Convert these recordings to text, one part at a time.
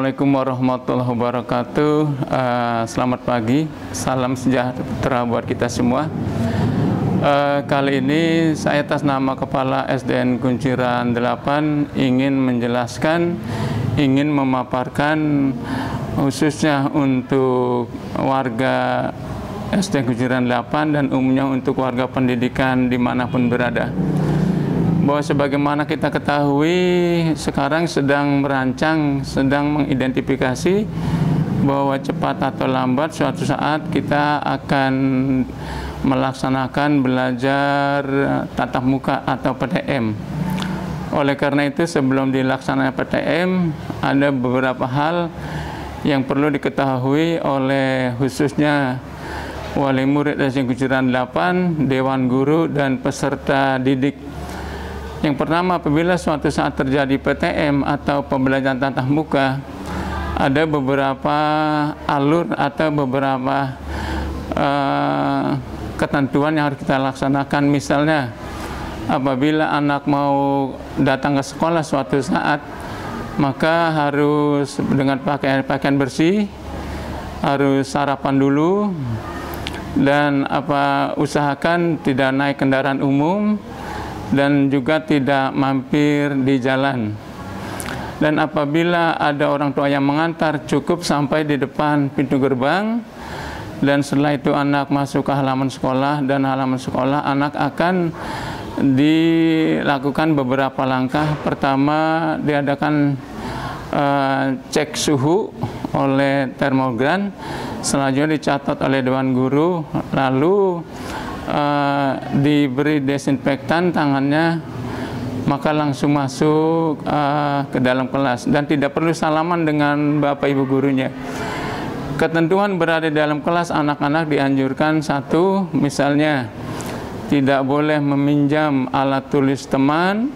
Assalamualaikum warahmatullahi wabarakatuh. Selamat pagi, salam sejahtera buat kita semua. Kali ini saya atas nama Kepala SDN Kunciran 8 ingin menjelaskan, ingin memaparkan khususnya untuk warga SDN Kunciran 8 dan umumnya untuk warga pendidikan dimanapun berada, bahwa sebagaimana kita ketahui sekarang sedang merancang, sedang mengidentifikasi bahwa cepat atau lambat suatu saat kita akan melaksanakan belajar tatap muka atau PTM. Oleh karena itu sebelum dilaksanakan PTM ada beberapa hal yang perlu diketahui oleh khususnya wali murid SDN Kunciran 8, Dewan Guru dan peserta didik. Yang pertama, apabila suatu saat terjadi PTM atau pembelajaran tatap muka, ada beberapa alur atau beberapa ketentuan yang harus kita laksanakan. Misalnya, apabila anak mau datang ke sekolah suatu saat, maka harus dengan pakaian bersih, harus sarapan dulu, dan usahakan tidak naik kendaraan umum, dan juga tidak mampir di jalan. Dan apabila ada orang tua yang mengantar, cukup sampai di depan pintu gerbang, dan setelah itu anak masuk ke halaman sekolah, dan halaman sekolah anak akan dilakukan beberapa langkah. Pertama, diadakan cek suhu oleh termogan, selanjutnya dicatat oleh Dewan Guru, lalu diberi desinfektan tangannya, maka langsung masuk ke dalam kelas dan tidak perlu salaman dengan bapak ibu gurunya. Ketentuan berada di dalam kelas, anak-anak dianjurkan satu, misalnya tidak boleh meminjam alat tulis teman,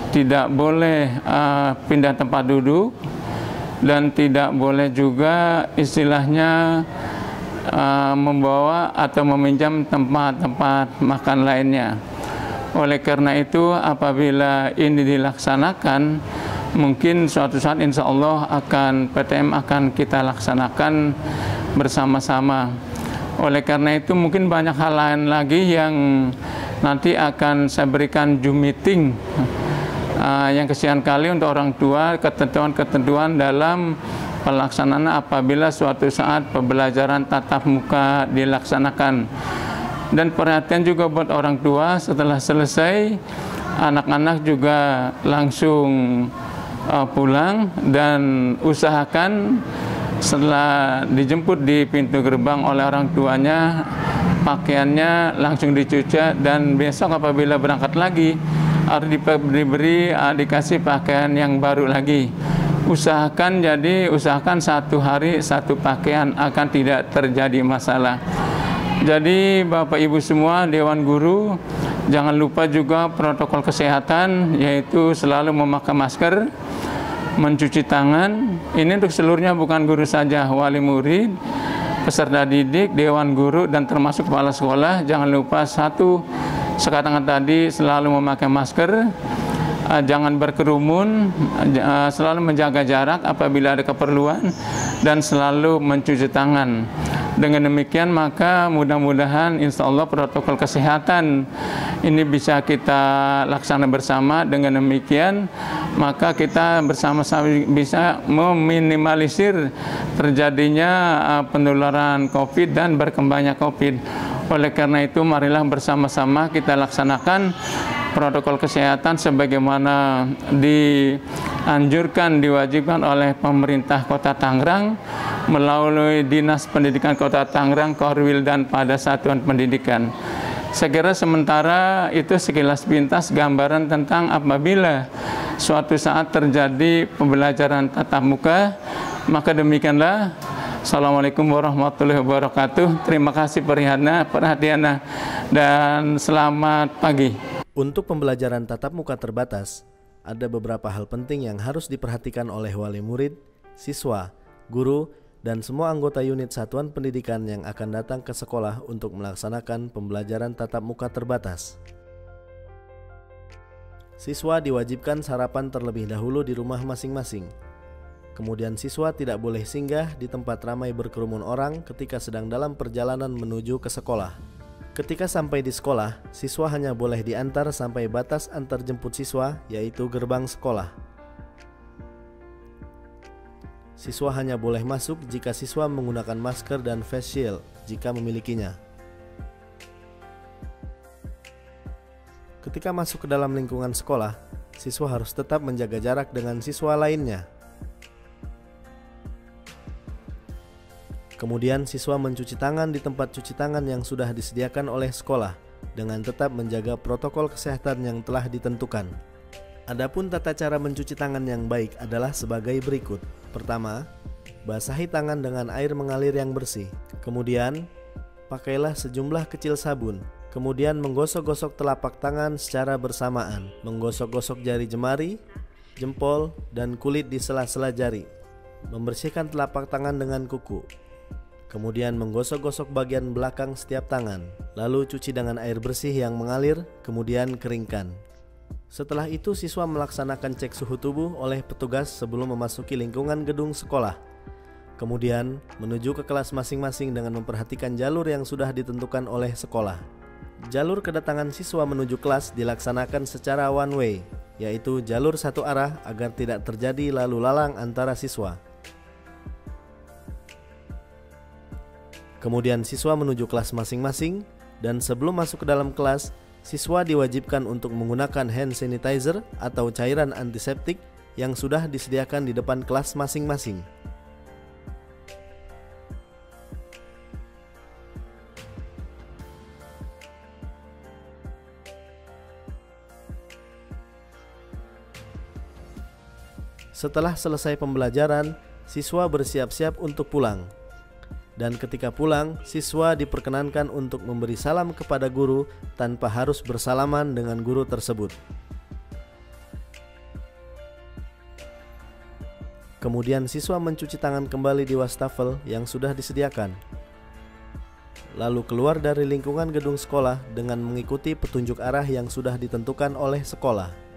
tidak boleh pindah tempat duduk, dan tidak boleh juga istilahnya membawa atau meminjam tempat-tempat makan lainnya. Oleh karena itu apabila ini dilaksanakan, mungkin suatu saat insya Allah PTM akan kita laksanakan bersama-sama. Oleh karena itu mungkin banyak hal lain lagi yang nanti akan saya berikan Zoom meeting yang kesekian kali untuk orang tua, ketentuan-ketentuan dalam pelaksanaan apabila suatu saat pembelajaran tatap muka dilaksanakan. Dan perhatian juga buat orang tua, setelah selesai anak-anak juga langsung pulang, dan usahakan setelah dijemput di pintu gerbang oleh orang tuanya, pakaiannya langsung dicuci, dan besok apabila berangkat lagi harus dikasih pakaian yang baru lagi. Usahakan satu hari satu pakaian, akan tidak terjadi masalah. Jadi Bapak Ibu semua, Dewan Guru, jangan lupa juga protokol kesehatan, yaitu selalu memakai masker, mencuci tangan. Ini untuk seluruhnya, bukan guru saja, wali murid, peserta didik, Dewan Guru, dan termasuk kepala sekolah. Jangan lupa satu, sekarang tadi selalu memakai masker, jangan berkerumun, selalu menjaga jarak apabila ada keperluan, dan selalu mencuci tangan. Dengan demikian maka mudah-mudahan insya Allah protokol kesehatan ini bisa kita laksanakan bersama. Dengan demikian maka kita bersama-sama bisa meminimalisir terjadinya penularan COVID dan berkembangnya COVID. Oleh karena itu marilah bersama-sama kita laksanakan protokol kesehatan sebagaimana dianjurkan, diwajibkan oleh pemerintah Kota Tangerang melalui Dinas Pendidikan Kota Tangerang, Korwil, dan pada Satuan Pendidikan. Saya kira sementara itu sekilas pintas gambaran tentang apabila suatu saat terjadi pembelajaran tatap muka. Maka demikianlah. Assalamualaikum warahmatullahi wabarakatuh. Terima kasih perhatiannya, dan selamat pagi. Untuk pembelajaran tatap muka terbatas, ada beberapa hal penting yang harus diperhatikan oleh wali murid, siswa, guru, dan semua anggota unit satuan pendidikan yang akan datang ke sekolah untuk melaksanakan pembelajaran tatap muka terbatas. Siswa diwajibkan sarapan terlebih dahulu di rumah masing-masing. Kemudian siswa tidak boleh singgah di tempat ramai berkerumun orang ketika sedang dalam perjalanan menuju ke sekolah. Ketika sampai di sekolah, siswa hanya boleh diantar sampai batas antar jemput siswa, yaitu gerbang sekolah. Siswa hanya boleh masuk jika siswa menggunakan masker dan face shield jika memilikinya. Ketika masuk ke dalam lingkungan sekolah, siswa harus tetap menjaga jarak dengan siswa lainnya. Kemudian siswa mencuci tangan di tempat cuci tangan yang sudah disediakan oleh sekolah dengan tetap menjaga protokol kesehatan yang telah ditentukan. Adapun tata cara mencuci tangan yang baik adalah sebagai berikut. Pertama, basahi tangan dengan air mengalir yang bersih. Kemudian, pakailah sejumlah kecil sabun. Kemudian menggosok-gosok telapak tangan secara bersamaan. Menggosok-gosok jari jemari, jempol, dan kulit di sela-sela jari. Membersihkan telapak tangan dengan kuku. Kemudian menggosok-gosok bagian belakang setiap tangan. Lalu cuci dengan air bersih yang mengalir, kemudian keringkan. Setelah itu siswa melaksanakan cek suhu tubuh oleh petugas sebelum memasuki lingkungan gedung sekolah. Kemudian menuju ke kelas masing-masing dengan memperhatikan jalur yang sudah ditentukan oleh sekolah. Jalur kedatangan siswa menuju kelas dilaksanakan secara one way, yaitu jalur satu arah agar tidak terjadi lalu lalang antara siswa. Kemudian siswa menuju kelas masing-masing, dan sebelum masuk ke dalam kelas, siswa diwajibkan untuk menggunakan hand sanitizer atau cairan antiseptik yang sudah disediakan di depan kelas masing-masing. Setelah selesai pembelajaran, siswa bersiap-siap untuk pulang. Dan ketika pulang, siswa diperkenankan untuk memberi salam kepada guru tanpa harus bersalaman dengan guru tersebut. Kemudian siswa mencuci tangan kembali di wastafel yang sudah disediakan. Lalu keluar dari lingkungan gedung sekolah dengan mengikuti petunjuk arah yang sudah ditentukan oleh sekolah.